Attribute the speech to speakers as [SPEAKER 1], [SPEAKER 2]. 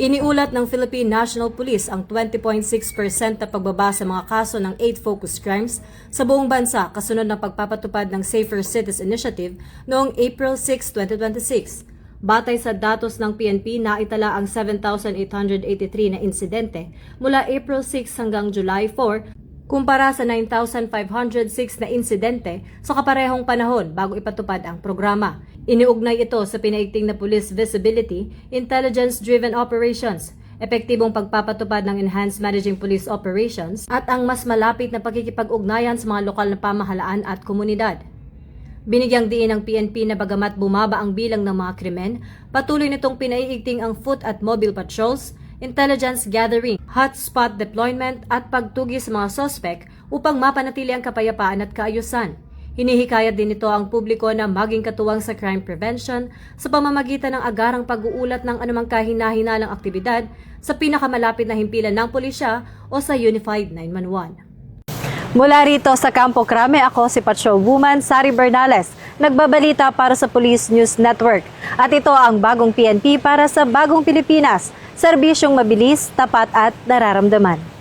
[SPEAKER 1] Iniulat ng Philippine National Police ang 20.6% na pagbaba sa mga kaso ng 8 focus crimes sa buong bansa kasunod ng pagpapatupad ng Safer Cities Initiative noong April 6, 2026. Batay sa datos ng PNP, naitala ang 7,883 na insidente mula April 6 hanggang July 4 kumpara sa 9,506 na insidente sa kaparehong panahon bago ipatupad ang programa. Iniugnay ito sa pinaigting na police visibility, intelligence-driven operations, epektibong pagpapatupad ng enhanced managing police operations, at ang mas malapit na pakikipag-ugnayan sa mga lokal na pamahalaan at komunidad. Binigyang diin ng PNP na bagamat bumaba ang bilang ng mga krimen, patuloy nitong pinaiigting ang foot at mobile patrols, intelligence gathering, hotspot deployment at pagtugi sa mga sospek upang mapanatili ang kapayapaan at kaayusan. Hinihikayat din ito ang publiko na maging katuwang sa crime prevention sa pamamagitan ng agarang pag-uulat ng anumang kahina-hinalang aktibidad sa pinakamalapit na himpilan ng pulisya o sa Unified 911.
[SPEAKER 2] Mula rito sa Campo Crame, ako si Patrolwoman Sari Bernales, nagbabalita para sa Police News Network. At ito ang bagong PNP para sa bagong Pilipinas, serbisyong mabilis, tapat at nararamdaman.